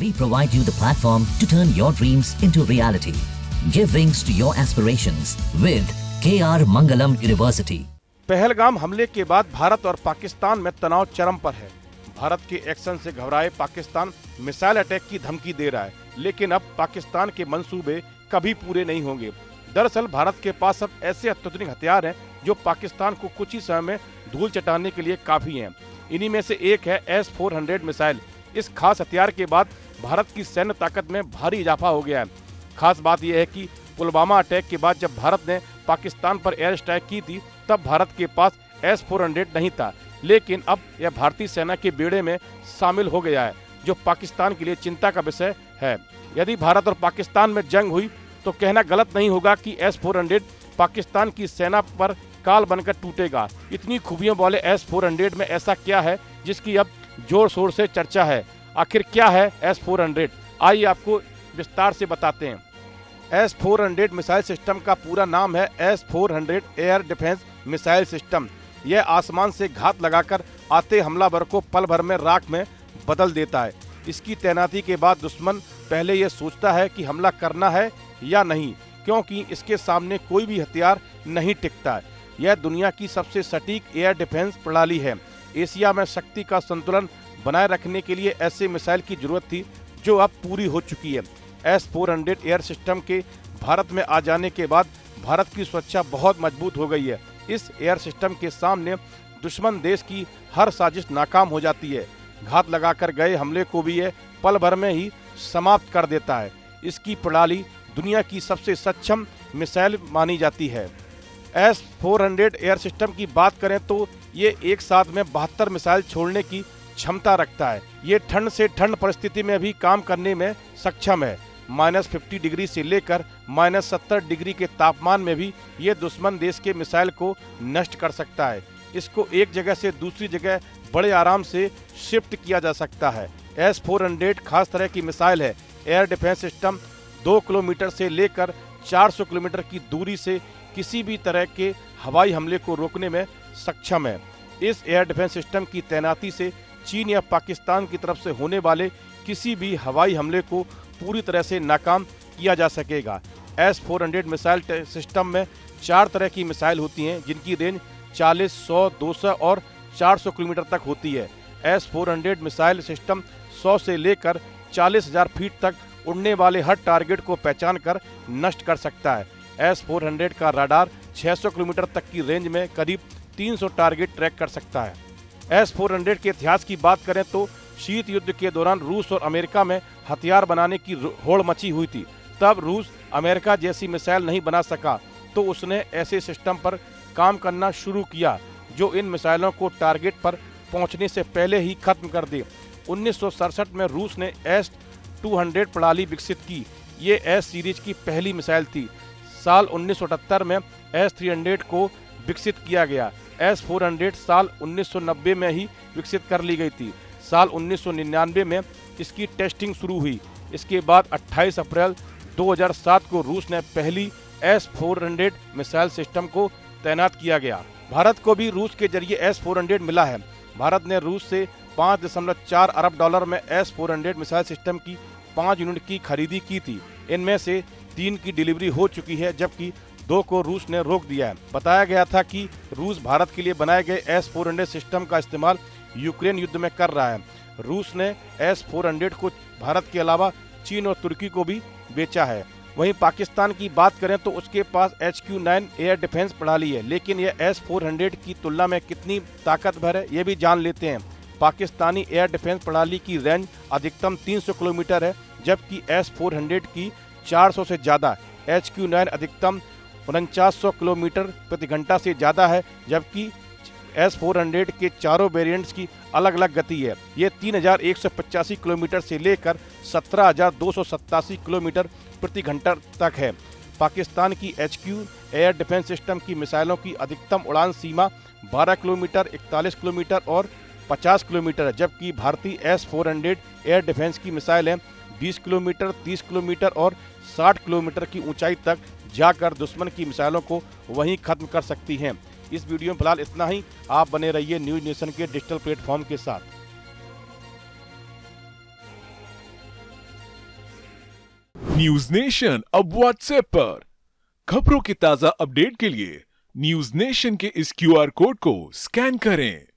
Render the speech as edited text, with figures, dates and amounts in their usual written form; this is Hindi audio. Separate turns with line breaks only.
We provide you the platform to turn your dreams into reality. Give wings to your aspirations with KR Mangalam University.
Pahalgam हमले के बाद भारत और पाकिस्तान में तनाव चरम पर है। भारत के एक्शन से घबराए पाकिस्तान मिसाइल अटैक की धमकी दे रहा है, लेकिन अब पाकिस्तान के मंसूबे कभी पूरे नहीं होंगे। दरअसल भारत के पास अब ऐसे अत्याधुनिक हथियार हैं जो पाकिस्तान को कुछ ही समय में धूल चटाने के लिए काफी हैं। इन्हीं में से एक है S-400 मिसाइल। इस खास हथियार के बाद भारत की सैन्य ताकत में भारी इजाफा हो गया है। खास बात यह है कि पुलवामा अटैक के बाद जब भारत ने पाकिस्तान पर एयर स्ट्राइक की थी, तब भारत के पास S-400 नहीं था, लेकिन अब यह भारतीय सेना के बेड़े में शामिल हो गया है, जो पाकिस्तान के लिए चिंता का विषय है। यदि भारत और पाकिस्तान में जंग हुई तो कहना गलत नहीं होगा कि S-400 पाकिस्तान की सेना पर काल बनकर टूटेगा। इतनी खूबियों वाले S-400 में ऐसा क्या है जिसकी अब जोर शोर से चर्चा है? आखिर क्या है S-400? आइए आपको विस्तार से बताते हैं। S-400 मिसाइल सिस्टम का पूरा नाम है S-400 air defence missile system. यह आसमान से घात लगाकर आते हमलावर को पल भर में राख में बदल देता है। इसकी तैनाती के बाद दुश्मन पहले यह सोचता है कि हमला करना है या नहीं, क्योंकि इसके सामने कोई भी हथियार नहीं टिकता है। यह दुनिया की सबसे सटीक एयर डिफेंस प्रणाली है। एशिया में शक्ति का संतुलन बनाए रखने के लिए ऐसे मिसाइल की जरूरत थी, जो अब पूरी हो चुकी है। S-400 एयर सिस्टम के भारत में आ जाने के बाद भारत की सुरक्षा बहुत मजबूत हो गई है। इस एयर सिस्टम के सामने दुश्मन देश की हर साजिश नाकाम हो जाती है। घात लगाकर गए हमले को भी यह पल भर में ही समाप्त कर देता है। इसकी प्रणाली दुनिया की सबसे सक्षम मिसाइल मानी जाती है। S-400 एयर सिस्टम की बात करें तो ये एक साथ में 72 मिसाइल छोड़ने की क्षमता रखता है। ये ठंड से ठंड परिस्थिति में भी काम करने में सक्षम है। -50 डिग्री से लेकर -70 डिग्री के तापमान में भी ये दुश्मन देश के मिसाइल को नष्ट कर सकता है। इसको एक जगह से दूसरी जगह बड़े आराम से शिफ्ट किया जा सकता है। S-400 खास तरह की मिसाइल है। एयर डिफेंस सिस्टम 2 किलोमीटर से लेकर 400 किलोमीटर की दूरी से किसी भी तरह के हवाई हमले को रोकने में सक्षम है। इस एयर डिफेंस सिस्टम की तैनाती से चीन या पाकिस्तान की तरफ से होने वाले किसी भी हवाई हमले को पूरी तरह से नाकाम किया जा सकेगा। S-400 मिसाइल सिस्टम में 4 तरह की मिसाइल होती हैं, जिनकी रेंज 40, 100, 200 और 400 किलोमीटर तक होती है। S-400 मिसाइल सिस्टम 100 से लेकर 40,000 फीट तक उड़ने वाले हर टारगेट को पहचान कर नष्ट कर सकता है। S-400 का रडार 600 किलोमीटर तक की रेंज में करीब 300 टारगेट ट्रैक कर सकता है। S-400 के इतिहास की बात करें तो शीत युद्ध के दौरान रूस और अमेरिका में हथियार बनाने की होड़ मची हुई थी। तब रूस अमेरिका जैसी मिसाइल नहीं बना सका, तो उसने ऐसे सिस्टम पर काम करना शुरू किया जो इन मिसाइलों को टारगेट पर पहुंचने से पहले ही खत्म कर दे। 1967 में रूस ने S-200 प्रणाली विकसित की। ये S सीरीज की पहली मिसाइल थी। साल 1978 में S-300 को विकसित किया गया। S-400 साल 1990 में ही विकसित कर ली गई थी। साल 1999 में इसकी टेस्टिंग शुरू हुई। इसके बाद 28 अप्रैल 2007 को रूस ने पहली S-400 मिसाइल सिस्टम को तैनात किया गया। भारत को भी रूस के जरिए S-400 मिला है। भारत ने रूस से $5.4 अरब में S-400 मिसाइल सिस्टम की 5 यूनिट की खरीदी की थी। इनमें से 3 की डिलीवरी हो चुकी है, जबकि 2 को रूस ने रोक दिया है। बताया गया था कि रूस भारत के लिए बनाए गए S-400 सिस्टम का इस्तेमाल यूक्रेन युद्ध में कर रहा है। रूस ने S-400 को भारत के अलावा चीन और तुर्की को भी बेचा है। वहीं पाकिस्तान की बात करें तो उसके पास HQ-9 एयर डिफेंस प्रणाली है, लेकिन यह S-400 की तुलना में कितनी ताकतवर है ये भी जान लेते हैं। पाकिस्तानी एयर डिफेंस प्रणाली की रेंज अधिकतम 300 किलोमीटर है, जबकि S-400 की 400 से ज़्यादा। HQ-9 अधिकतम 4900 किलोमीटर प्रति घंटा से ज़्यादा है, जबकि S-400 के चारों वेरिएंट्स की अलग अलग गति है। ये 3185 किलोमीटर से लेकर 17,287 किलोमीटर प्रति घंटा तक है। पाकिस्तान की HQ एयर डिफेंस सिस्टम की मिसाइलों की अधिकतम उड़ान सीमा 12 किलोमीटर, 41 किलोमीटर और 50 किलोमीटर है, जबकि भारतीय S-400 एयर डिफेंस की मिसाइलें 20 किलोमीटर, 30 किलोमीटर और 60 किलोमीटर की ऊंचाई तक जाकर दुश्मन की मिसाइलों को वहीं खत्म कर सकती हैं। इस वीडियो में फिलहाल इतना ही। आप बने रहिए न्यूज नेशन के डिजिटल प्लेटफॉर्म के साथ।
न्यूज नेशन अब व्हाट्सएप पर। खबरों के ताजा अपडेट के लिए न्यूज नेशन के इस क्यूआर कोड को स्कैन करें।